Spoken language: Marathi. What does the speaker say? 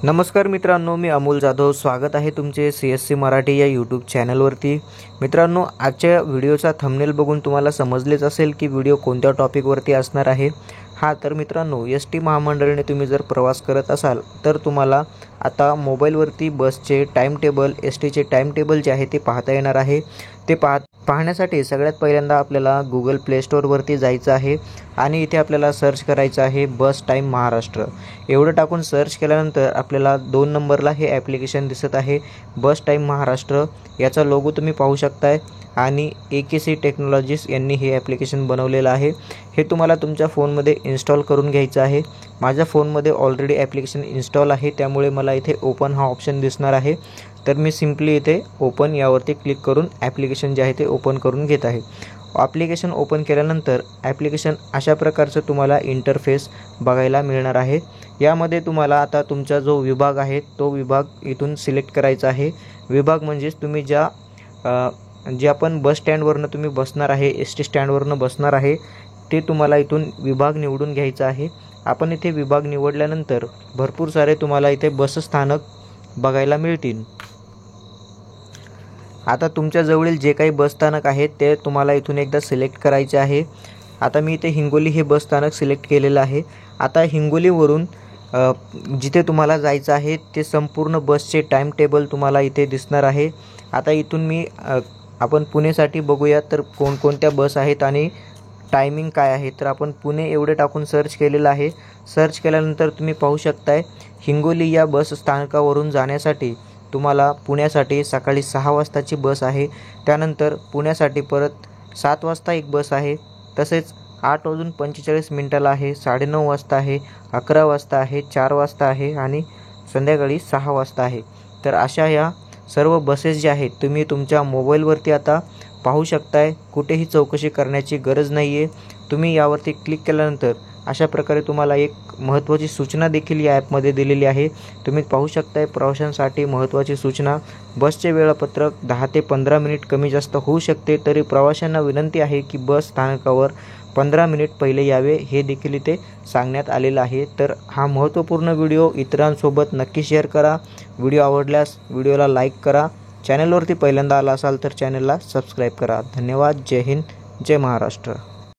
नमस्कार मित्रांनो, मी अमोल जाधव. स्वागत आहे तुमचे CSC मराठी या यूट्यूब चॅनलवरती. मित्रांनो, आजच्या व्हिडिओचा थंबनेल बघून तुम्हाला समजलेच असेल की व्हिडिओ कोणत्या टॉपिकवरती असणार आहे. तर मित्रांनो, ST महामंडळाने तुम्ही जर प्रवास करत असाल तर तुम्हाला आता मोबाईलवरती बसचे टाइम टेबल, STचे टाइम टेबल जे आहे ते पाहता येणार आहे. ते पाहण्यासाठी सगळ्यात पहिल्यांदा आपल्याला Google Play Storeवरती जायचं आहे आणि इथे आपल्याला सर्च करायचं आहे बस टाईम महाराष्ट्र. एवढं टाकून सर्च केल्यानंतर आपल्याला 2 नंबरला हे ॲप्लिकेशन दिसत आहे, बस टाईम महाराष्ट्र. याचा लोगो तुम्ही पाहू शकताय आणि AKC टेक्नॉलॉजीज यांनी हे ॲप्लिकेशन बनवलेलं आहे. हे तुम्हाला तुमच्या फोनमध्ये इन्स्टॉल करून घ्यायचं आहे. माझ्या फोनमध्ये ऑलरेडी ॲप्लिकेशन इन्स्टॉल आहे, त्यामुळे मला इथे ओपन हा ऑप्शन दिसणार आहे. तर मी सिम्पली इथे ओपन यावरती क्लिक करून ॲप्लिकेशन जे आहे ते ओपन करून घेत आहे. ॲप्लिकेशन ओपन केल्यानंतर ॲप्लिकेशन अशा प्रकारचं तुम्हाला इंटरफेस बघायला मिळणार आहे. यामध्ये तुम्हाला आता तुमचा जो विभाग आहे तो विभाग इथून सिलेक्ट करायचा आहे. विभाग म्हणजेच तुम्ही जे आपण बस स्टँडवरनं तुम्ही बसणार आहे, ST स्टँडवरनं बसणार आहे, ते तुम्हाला इथून विभाग निवडून घ्यायचा आहे. आपण इथे विभाग निवडल्यानंतर भरपूर सारे तुम्हाला इथे बसस्थानक बघायला मिळतील. आता तुमच्या जवळील जे काही बसस्थानक आहे ते तुम्हाला इथून एकदा सिलेक्ट करायचे आहे. आता मी इथे हिंगोली हे बसस्थानक सिलेक्ट केलेलं आहे. आता हिंगोलीवरून जिथे तुम्हाला जायचं आहे ते संपूर्ण बसचे टाइम टेबल तुम्हाला इथे दिसणार आहे. आता इथून आपण पुणेसाठी बघूया तर कोणकोणत्या बस आहेत आणि टायमिंग काय आहे. तर आपण पुणे एवढे टाकून सर्च केलेलं आहे. सर्च केल्यानंतर तुम्ही पाहू शकताय हिंगोली या बस स्थानकावरून जाण्यासाठी तुम्हाला पुण्यासाठी सकाळी 6 वाजताची बस आहे. त्यानंतर पुण्यासाठी परत 7 वाजता एक बस आहे. तसेच 8:45 आहे, 9:30 वाजता आहे, 11 वाजता आहे, 4 वाजता आहे आणि संध्याकाळी 6 वाजता आहे. तर अशा या सर्व बसेस ज्या आहेत तुम्ही तुमच्या मोबाईलवरती आता पाहू शकताय. कुठेही चौकशी करण्याची गरज नाही आहे. तुम्ही यावरती क्लिक केल्यानंतर अशा प्रकारे तुम्हाला एक महत्त्वाची सूचना देखील या ॲपमध्ये दिलेली आहे. तुम्ही पाहू शकताय प्रवाशांसाठी महत्त्वाची सूचना. बसचे वेळापत्रक 10 ते 15 मिनिट कमी जास्त होऊ शकते, तरी प्रवाशांना विनंती आहे की बस स्थानकावर 15 मिनिट पहिले यावे, हे देखील इथे सांगण्यात आलेलं आहे. तर हा महत्त्वपूर्ण व्हिडिओ इतरांसोबत नक्की शेअर करा. व्हिडिओ आवडल्यास व्हिडिओला लाईक करा. चॅनलवरती पहिल्यांदा आला असाल तर चॅनलला सबस्क्राईब करा. धन्यवाद. जय हिंद, जय महाराष्ट्र.